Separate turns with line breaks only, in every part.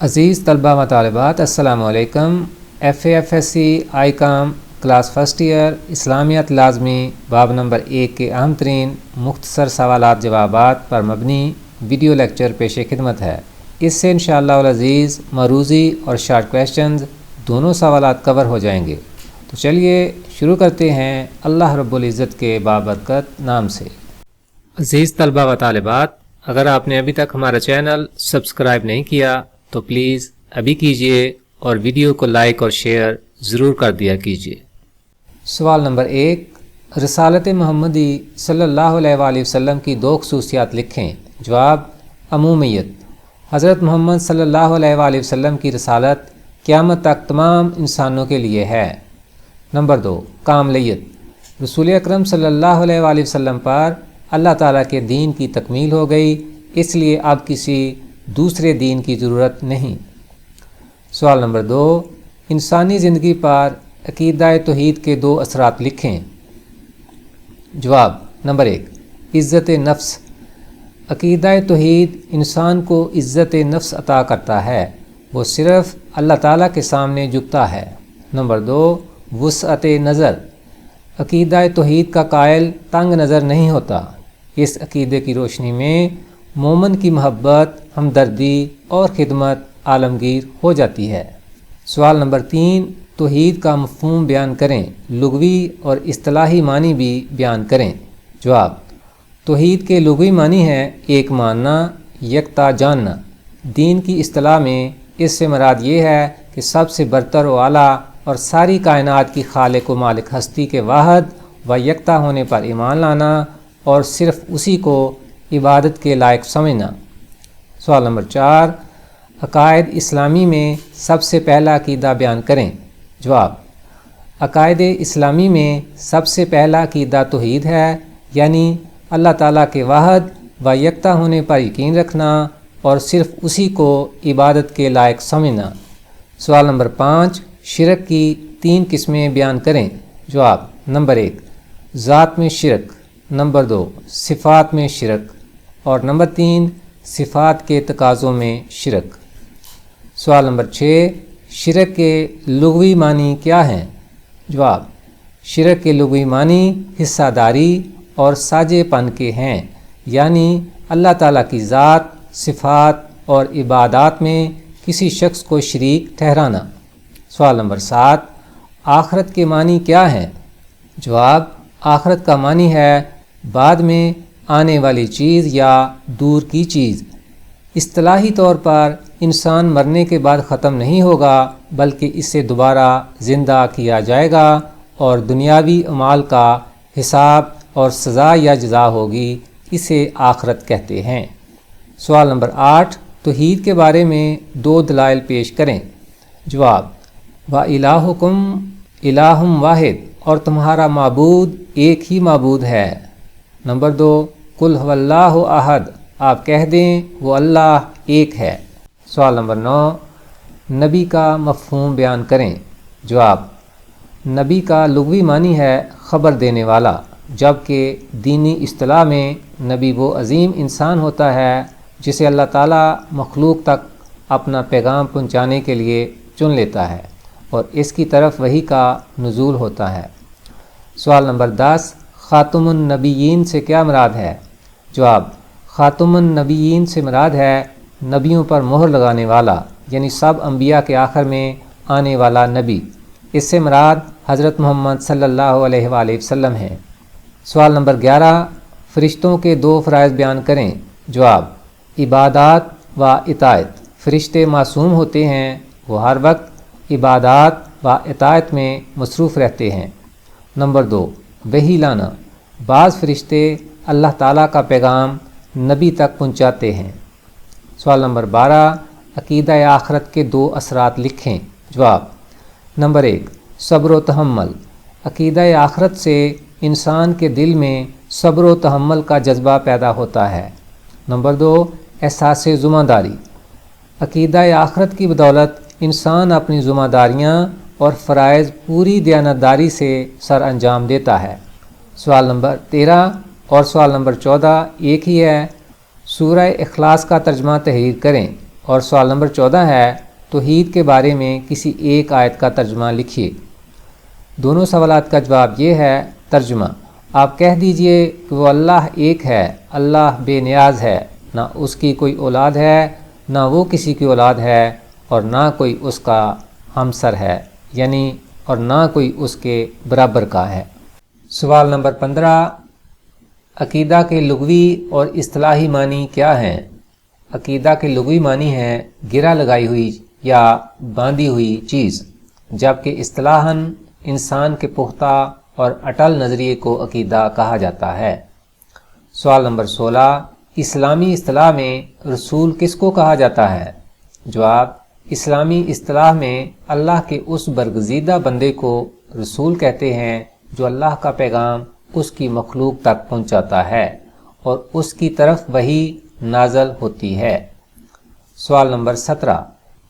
عزیز طلبہ و طالبات، السلام علیکم۔ FAFSC آئی کام کلاس فرسٹ ایئر اسلامیات لازمی باب نمبر 1 کے اہم ترین مختصر سوالات جوابات پر مبنی ویڈیو لیکچر پیش خدمت ہے۔ اس سے انشاءاللہ العزیز معروضی اور شارٹ کویشچنز دونوں سوالات کور ہو جائیں گے۔ تو چلیے شروع کرتے ہیں اللہ رب العزت کے بابرکت نام سے۔ عزیز طلبہ و طالبات، اگر آپ نے ابھی تک ہمارا چینل سبسکرائب نہیں کیا تو پلیز ابھی کیجئے اور ویڈیو کو لائک اور شیئر ضرور کر دیا کیجئے۔ سوال نمبر 1، رسالت محمدی صلی اللہ علیہ وآلہ وسلم کی 2 خصوصیات لکھیں۔ جواب: عمومیت۔ حضرت محمد صلی اللہ علیہ وآلہ وسلم کی رسالت قیامت تک تمام انسانوں کے لیے ہے۔ نمبر 2، کاملیت۔ رسول اکرم صلی اللہ علیہ وآلہ وسلم پر اللہ تعالیٰ کے دین کی تکمیل ہو گئی، اس لیے اب کسی دوسرے دین کی ضرورت نہیں۔ سوال نمبر 2، انسانی زندگی پر عقیدہ توحید کے 2 اثرات لکھیں۔ جواب: نمبر 1، عزت نفس۔ عقیدہ توحید انسان کو عزت نفس عطا کرتا ہے، وہ صرف اللہ تعالیٰ کے سامنے جھکتا ہے۔ نمبر 2، وسعت نظر۔ عقیدہ توحید کا قائل تنگ نظر نہیں ہوتا، اس عقیدے کی روشنی میں مومن کی محبت، ہمدردی اور خدمت عالمگیر ہو جاتی ہے۔ سوال نمبر 3، توحید کا مفہوم بیان کریں، لغوی اور اصطلاحی معنی بھی بیان کریں۔ جواب: توحید کے لغوی معنی ہے ایک ماننا، یکتا جاننا۔ دین کی اصطلاح میں اس سے مراد یہ ہے کہ سب سے برتر و اعلیٰ اور ساری کائنات کی خالق و مالک ہستی کے واحد و یکتا ہونے پر ایمان لانا اور صرف اسی کو عبادت کے لائق سمجھنا۔ سوال نمبر 4، عقائد اسلامی میں سب سے پہلا عقیدہ بیان کریں۔ جواب: عقائد اسلامی میں سب سے پہلا عقیدہ توحید ہے، یعنی اللہ تعالیٰ کے واحد و یکتا ہونے پر یقین رکھنا اور صرف اسی کو عبادت کے لائق سمجھنا۔ سوال نمبر 5، شرک کی 3 قسمیں بیان کریں۔ جواب: نمبر 1، ذات میں شرک۔ نمبر 2، صفات میں شرک۔ اور نمبر 3، صفات کے تقاضوں میں شرک۔ سوال نمبر 6، شرک کے لغوی معنی کیا ہیں؟ جواب: شرک کے لغوی معنی حصہ داری اور ساجے پن کے ہیں، یعنی اللہ تعالیٰ کی ذات، صفات اور عبادات میں کسی شخص کو شریک ٹھہرانا۔ سوال نمبر 7، آخرت کے معنی کیا ہیں؟ جواب: آخرت کا معنی ہے بعد میں آنے والی چیز یا دور کی چیز۔ اصطلاحی طور پر انسان مرنے کے بعد ختم نہیں ہوگا، بلکہ اسے دوبارہ زندہ کیا جائے گا اور دنیاوی اعمال کا حساب اور سزا یا جزا ہوگی، اسے آخرت کہتے ہیں۔ سوال نمبر 8، توحید کے بارے میں 2 دلائل پیش کریں۔ جواب: وَإِلَٰهُكُمْ إِلَٰهٌ وَاحِدٌ، اور تمہارا معبود ایک ہی معبود ہے۔ نمبر 2، قُلْ هُوَ اللَّهُ أَحَدٌ، آپ کہہ دیں وہ اللہ ایک ہے۔ سوال نمبر 9، نبی کا مفہوم بیان کریں۔ جواب: نبی کا لغوی معنی ہے خبر دینے والا، جبکہ دینی اصطلاح میں نبی وہ عظیم انسان ہوتا ہے جسے اللہ تعالیٰ مخلوق تک اپنا پیغام پہنچانے کے لیے چن لیتا ہے اور اس کی طرف وحی کا نزول ہوتا ہے۔ سوال نمبر 10، خاتم النبیین سے کیا مراد ہے؟ جواب: خاتم النبیین سے مراد ہے نبیوں پر مہر لگانے والا، یعنی سب انبیاء کے آخر میں آنے والا نبی۔ اس سے مراد حضرت محمد صلی اللہ علیہ وآلہ وسلم ہیں۔ سوال نمبر 11، فرشتوں کے 2 فرائض بیان کریں۔ جواب: عبادات و اطاعت۔ فرشتے معصوم ہوتے ہیں، وہ ہر وقت عبادات و اطاعت میں مصروف رہتے ہیں۔ نمبر 2، وحی لانا۔ بعض فرشتے اللہ تعالیٰ کا پیغام نبی تک پہنچاتے ہیں۔ سوال نمبر 12، عقیدہ آخرت کے 2 اثرات لکھیں۔ جواب: نمبر 1، صبر و تحمل۔ عقیدہ آخرت سے انسان کے دل میں صبر و تحمل کا جذبہ پیدا ہوتا ہے۔ نمبر 2، احساس ذمہ داری۔ عقیدہ آخرت کی بدولت انسان اپنی ذمہ داریاں اور فرائض پوری دیانتداری سے سر انجام دیتا ہے۔ سوال نمبر 13 اور سوال نمبر 14 ایک ہی ہے۔ سورہ اخلاص کا ترجمہ تحریر کریں اور سوال نمبر 14 ہے توحید کے بارے میں کسی ایک آیت کا ترجمہ لکھیے۔ دونوں سوالات کا جواب یہ ہے ترجمہ، آپ کہہ دیجئے کہ وہ اللہ ایک ہے، اللہ بے نیاز ہے، نہ اس کی کوئی اولاد ہے، نہ وہ کسی کی اولاد ہے، اور نہ کوئی اس کا ہمسر ہے، یعنی اور نہ کوئی اس کے برابر کا ہے۔ سوال نمبر 15، عقیدہ کے لغوی اور اصطلاحی معنی کیا ہیں؟ عقیدہ کے لغوی معنی ہیں گرہ لگائی ہوئی یا باندھی ہوئی چیز، جبکہ اصطلاحاً انسان کے پختہ اور اٹل نظریے کو عقیدہ کہا جاتا ہے۔ سوال نمبر 16، اسلامی اصطلاح میں رسول کس کو کہا جاتا ہے؟ جواب، اسلامی اصطلاح میں اللہ کے اس برگزیدہ بندے کو رسول کہتے ہیں جو اللہ کا پیغام اس کی مخلوق تک پہنچاتا ہے اور اس کی طرف وحی نازل ہوتی ہے۔ سوال نمبر 17،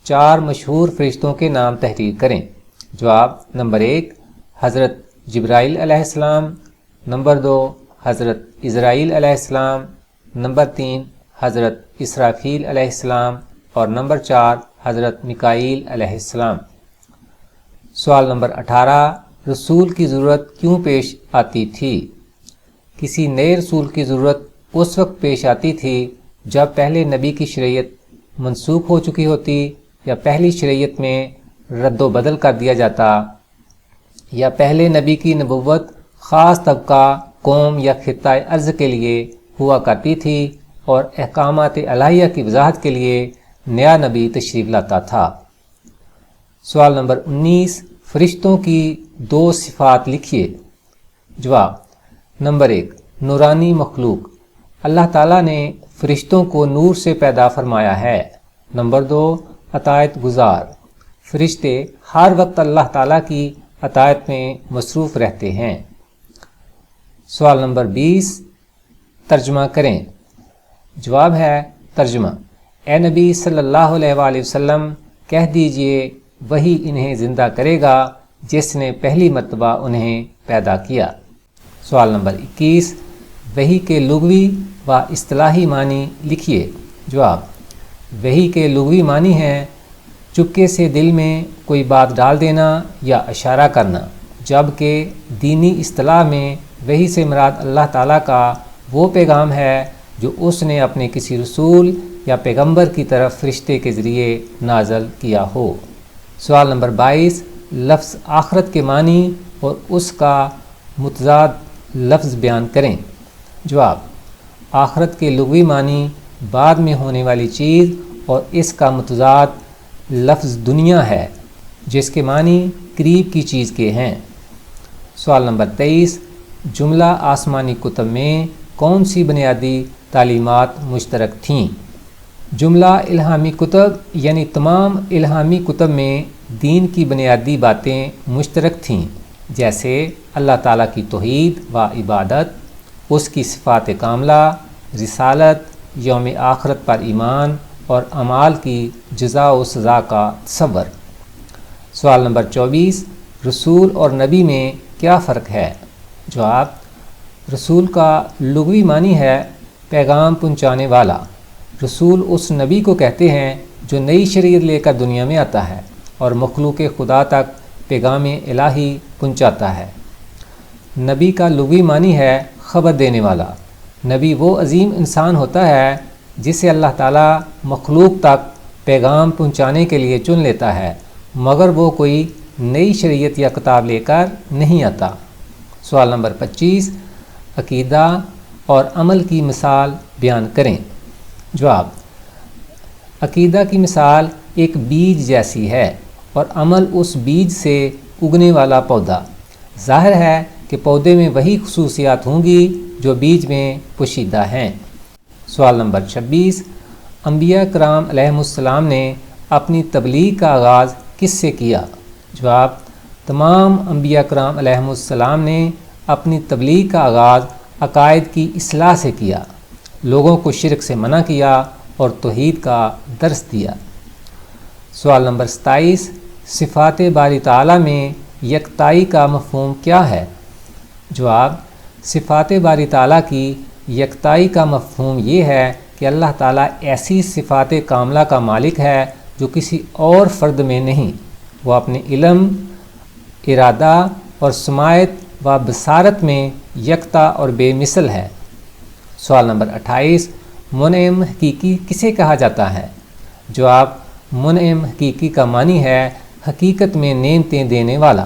4 مشہور فرشتوں کے نام تحریر کریں۔ جواب، نمبر 1 حضرت جبرائیل علیہ السلام، نمبر 2 حضرت اسرائیل علیہ السلام، نمبر 3 حضرت اسرافیل علیہ السلام، اور نمبر 4 حضرت میکائیل علیہ السلام۔ سوال نمبر 18، رسول کی ضرورت کیوں پیش آتی تھی؟ کسی نئے رسول کی ضرورت اس وقت پیش آتی تھی جب پہلے نبی کی شریعت منسوخ ہو چکی ہوتی، یا پہلی شریعت میں رد و بدل کر دیا جاتا، یا پہلے نبی کی نبوت خاص طبقہ، قوم یا خطہ ارض کے لیے ہوا کرتی تھی اور احکامات الہیہ کی وضاحت کے لیے نیا نبی تشریف لاتا تھا۔ سوال نمبر 19، فرشتوں کی 2 صفات لکھیے۔ جواب، نمبر 1 نورانی مخلوق، اللہ تعالیٰ نے فرشتوں کو نور سے پیدا فرمایا ہے۔ نمبر 2 عطایت گزار، فرشتے ہر وقت اللہ تعالیٰ کی عطایت میں مصروف رہتے ہیں۔ سوال نمبر 20، ترجمہ کریں۔ جواب ہے ترجمہ، اے نبی صلی اللہ علیہ وآلہ وسلم کہہ دیجئے وہی انہیں زندہ کرے گا جس نے پہلی مرتبہ انہیں پیدا کیا۔ سوال نمبر 21، وحی کے لغوی و اصطلاحی معنی لکھیے۔ جواب، وحی کے لغوی معنی ہیں چپکے سے دل میں کوئی بات ڈال دینا یا اشارہ کرنا، جبکہ دینی اصطلاح میں وحی سے مراد اللہ تعالیٰ کا وہ پیغام ہے جو اس نے اپنے کسی رسول یا پیغمبر کی طرف فرشتے کے ذریعے نازل کیا ہو۔ سوال نمبر 22، لفظ آخرت کے معنی اور اس کا متضاد لفظ بیان کریں۔ جواب، آخرت کے لغوی معنی بعد میں ہونے والی چیز اور اس کا متضاد لفظ دنیا ہے جس کے معنی قریب کی چیز کے ہیں۔ سوال نمبر 23، جملہ آسمانی کتب میں کون سی بنیادی تعلیمات مشترک تھیں؟ جملہ الہامی کتب یعنی تمام الہامی کتب میں دین کی بنیادی باتیں مشترک تھیں، جیسے اللہ تعالیٰ کی توحید و عبادت، اس کی صفات کاملہ، رسالت، یوم آخرت پر ایمان اور اعمال کی جزا و سزا کا تصور۔ سوال نمبر 24، رسول اور نبی میں کیا فرق ہے؟ جواب، رسول کا لغوی معنی ہے پیغام پہنچانے والا۔ رسول اس نبی کو کہتے ہیں جو نئی شریعت لے کر دنیا میں آتا ہے اور مخلوق خدا تک پیغام الہی پہنچاتا ہے۔ نبی کا لغوی معنی ہے خبر دینے والا۔ نبی وہ عظیم انسان ہوتا ہے جسے اللہ تعالیٰ مخلوق تک پیغام پہنچانے کے لیے چن لیتا ہے، مگر وہ کوئی نئی شریعت یا کتاب لے کر نہیں آتا۔ سوال نمبر 25، عقیدہ اور عمل کی مثال بیان کریں۔ جواب، عقیدہ کی مثال ایک بیج جیسی ہے اور عمل اس بیج سے اگنے والا پودا۔ ظاہر ہے کہ پودے میں وہی خصوصیات ہوں گی جو بیج میں پوشیدہ ہیں۔ سوال نمبر 26، انبیاء کرام علیہ السلام نے اپنی تبلیغ کا آغاز کس سے کیا؟ جواب، تمام انبیاء کرام علیہ السلام نے اپنی تبلیغ کا آغاز عقائد کی اصلاح سے کیا، لوگوں کو شرک سے منع کیا اور توحید کا درس دیا۔ سوال نمبر 27، صفات باری تعالیٰ میں یکتائی کا مفہوم کیا ہے؟ جواب، صفات باری تعالیٰ کی یکتائی کا مفہوم یہ ہے کہ اللہ تعالیٰ ایسی صفات کاملہ کا مالک ہے جو کسی اور فرد میں نہیں۔ وہ اپنے علم، ارادہ اور سماعت و بصارت میں یکتا اور بے مثل ہے۔ سوال نمبر 28، منعم حقیقی کسے کہا جاتا ہے؟ جواب، منعم حقیقی کا معنی ہے حقیقت میں نعمتیں دینے والا۔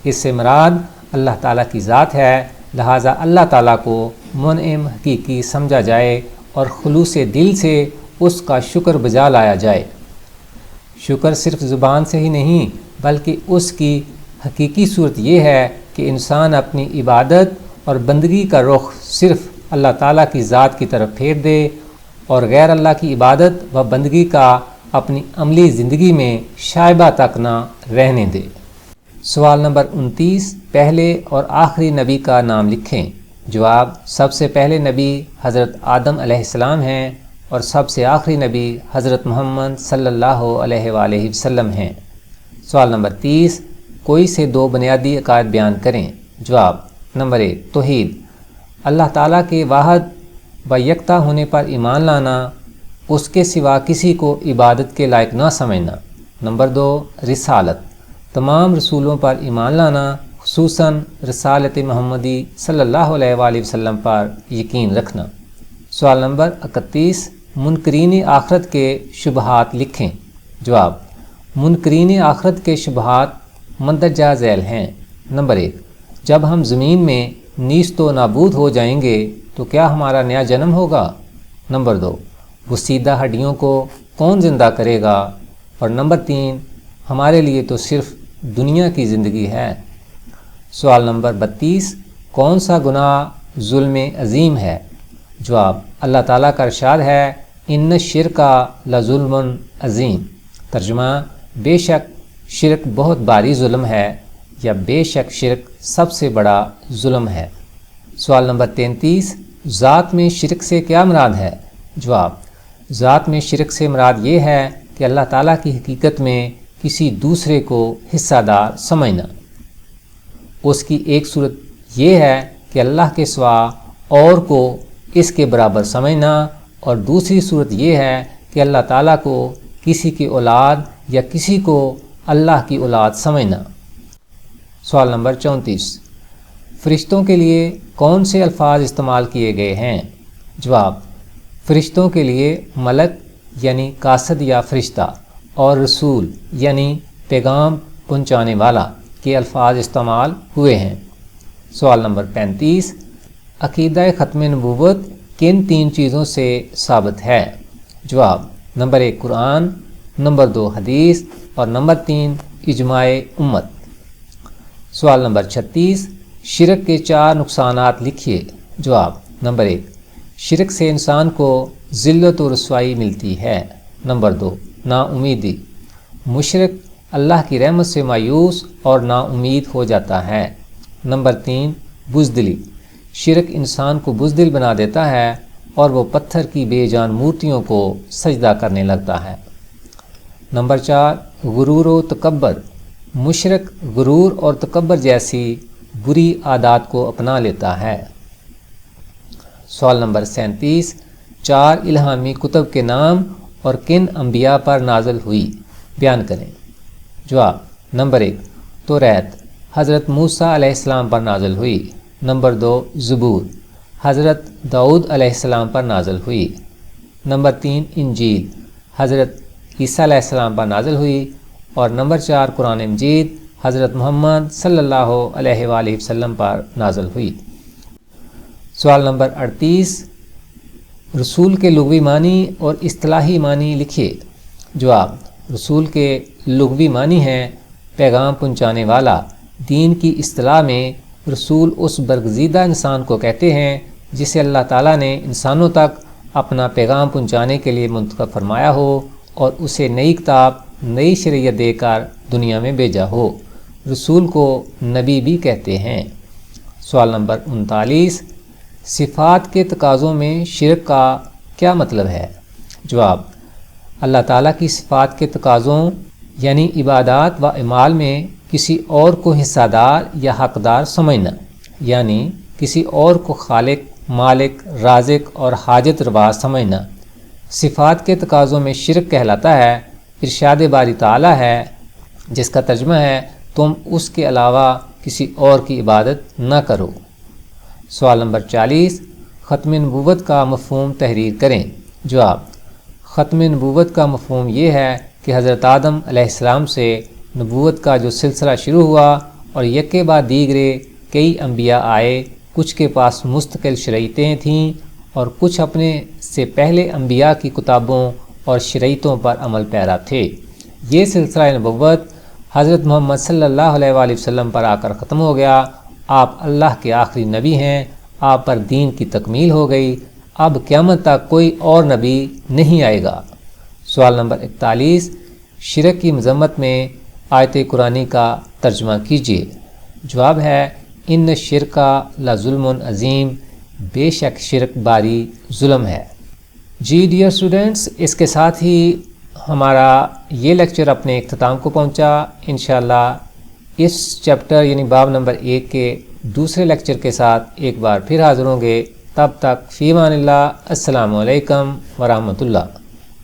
اس سے مراد اللہ تعالیٰ کی ذات ہے، لہٰذا اللہ تعالیٰ کو منعم حقیقی سمجھا جائے اور خلوص دل سے اس کا شکر بجا لایا جائے۔ شکر صرف زبان سے ہی نہیں بلکہ اس کی حقیقی صورت یہ ہے کہ انسان اپنی عبادت اور بندگی کا رخ صرف اللہ تعالیٰ کی ذات کی طرف پھیر دے اور غیر اللہ کی عبادت و بندگی کا اپنی عملی زندگی میں شائبہ تک نہ رہنے دے۔ سوال نمبر 29، پہلے اور آخری نبی کا نام لکھیں۔ جواب، سب سے پہلے نبی حضرت آدم علیہ السلام ہیں اور سب سے آخری نبی حضرت محمد صلی اللہ علیہ وآلہ وسلم ہیں۔ سوال نمبر 30، کوئی سے دو بنیادی عقائد بیان کریں۔ جواب، نمبر 1، توحید، اللہ تعالیٰ کے واحد و یکتا ہونے پر ایمان لانا، اس کے سوا کسی کو عبادت کے لائق نہ سمجھنا۔ نمبر 2، رسالت، تمام رسولوں پر ایمان لانا، خصوصاً رسالت محمدی صلی اللہ علیہ وآلہ وسلم پر یقین رکھنا۔ سوال نمبر 31، منکرین آخرت کے شبہات لکھیں۔ جواب، منکرین آخرت کے شبہات مندرجہ ذیل ہیں۔ نمبر 1، جب ہم زمین میں نیست و نابود ہو جائیں گے تو کیا ہمارا نیا جنم ہوگا؟ نمبر 2، گسیدہ ہڈیوں کو کون زندہ کرے گا؟ اور نمبر 3، ہمارے لیے تو صرف دنیا کی زندگی ہے۔ سوال نمبر 32، کون سا گناہ ظلم عظیم ہے؟ جواب، اللہ تعالیٰ کا ارشاد ہے، ان الشرک لظلم عظیم۔ ترجمہ، بے شک شرک بہت بھاری ظلم ہے، یا بے شک شرک سب سے بڑا ظلم ہے۔ سوال نمبر 33، ذات میں شرک سے کیا مراد ہے؟ جواب، ذات میں شرک سے مراد یہ ہے کہ اللہ تعالیٰ کی حقیقت میں کسی دوسرے کو حصہ دار سمجھنا۔ اس کی ایک صورت یہ ہے کہ اللہ کے سوا اور کو اس کے برابر سمجھنا، اور دوسری صورت یہ ہے کہ اللہ تعالیٰ کو کسی کی اولاد یا کسی کو اللہ کی اولاد سمجھنا۔ سوال نمبر 34، فرشتوں کے لیے کون سے الفاظ استعمال کیے گئے ہیں؟ جواب، فرشتوں کے لیے ملک یعنی قاصد یا فرشتہ اور رسول یعنی پیغام پہنچانے والا کے الفاظ استعمال ہوئے ہیں۔ سوال نمبر 35، عقیدہ ختم نبوت کن 3 چیزوں سے ثابت ہے؟ جواب، نمبر 1 قرآن، نمبر 2 حدیث اور نمبر 3 اجماع امت۔ سوال نمبر 36، شرک کے 4 نقصانات لکھیے۔ جواب، نمبر 1، شرک سے انسان کو ذلت و رسوائی ملتی ہے۔ نمبر 2، نا امیدی، مشرک اللہ کی رحمت سے مایوس اور نا امید ہو جاتا ہے۔ نمبر 3، بزدلی، شرک انسان کو بزدل بنا دیتا ہے اور وہ پتھر کی بے جان مورتیوں کو سجدہ کرنے لگتا ہے۔ نمبر 4، غرور و تکبر، مشرک غرور اور تکبر جیسی بری عادات کو اپنا لیتا ہے۔ سوال نمبر 37، 4 الہامی کتب کے نام اور کن انبیاء پر نازل ہوئی؟ بیان کریں۔ جواب، نمبر 1 توریت، حضرت موسیٰ علیہ السلام پر نازل ہوئی۔ نمبر 2 زبور، حضرت داؤد علیہ السلام پر نازل ہوئی۔ نمبر 3 انجیل، حضرت عیسیٰ علیہ السلام پر نازل ہوئی۔ اور نمبر 4 قرآن مجید، حضرت محمد صلی اللہ علیہ وآلہ وسلم پر نازل ہوئی۔ سوال نمبر 38، رسول کے لغوی معنی اور اصطلاحی معنی لکھیے۔ جواب، رسول کے لغوی معنی ہیں پیغام پہنچانے والا۔ دین کی اصطلاح میں رسول اس برگزیدہ انسان کو کہتے ہیں جسے اللہ تعالیٰ نے انسانوں تک اپنا پیغام پہنچانے کے لیے منتخب فرمایا ہو اور اسے نئی کتاب، نئی شریعت دے کر دنیا میں بھیجا ہو۔ رسول کو نبی بھی کہتے ہیں۔ سوال نمبر 39، صفات کے تقاضوں میں شرک کا کیا مطلب ہے؟ جواب، اللہ تعالیٰ کی صفات کے تقاضوں یعنی عبادات و اعمال میں کسی اور کو حصہ دار یا حقدار سمجھنا، یعنی کسی اور کو خالق، مالک، رازق اور حاجت روا سمجھنا، صفات کے تقاضوں میں شرک کہلاتا ہے۔ ارشاد باری تعالیٰ ہے جس کا ترجمہ ہے تم اس کے علاوہ کسی اور کی عبادت نہ کرو۔ سوال نمبر 40، ختم نبوت کا مفہوم تحریر کریں۔ جواب: ختم نبوت کا مفہوم یہ ہے کہ حضرت آدم علیہ السلام سے نبوت کا جو سلسلہ شروع ہوا اور یکے بعد دیگرے کئی انبیاء آئے، کچھ کے پاس مستقل شریعتیں تھیں اور کچھ اپنے سے پہلے انبیاء کی کتابوں اور شریعتوں پر عمل پیرا تھے۔ یہ سلسلہ نبوت حضرت محمد صلی اللہ علیہ وآلہ وسلم پر آ کر ختم ہو گیا۔ آپ اللہ کے آخری نبی ہیں، آپ پر دین کی تکمیل ہو گئی، اب قیامت تک کوئی اور نبی نہیں آئے گا۔ سوال نمبر 41، شرک کی مذمت میں آیت قرآنی کا ترجمہ کیجیے۔ جواب ہے ان شرک لظلم عظیم، بے شک شرک باری ظلم ہے۔ جی ڈیئر اسٹوڈنٹس، اس کے ساتھ ہی ہمارا یہ لیکچر اپنے اختتام کو پہنچا۔ انشاءاللہ اس چیپٹر یعنی باب نمبر 1 کے دوسرے لیکچر کے ساتھ ایک بار پھر حاضر ہوں گے۔ تب تک فی امان اللہ، السلام علیکم ورحمۃ اللہ۔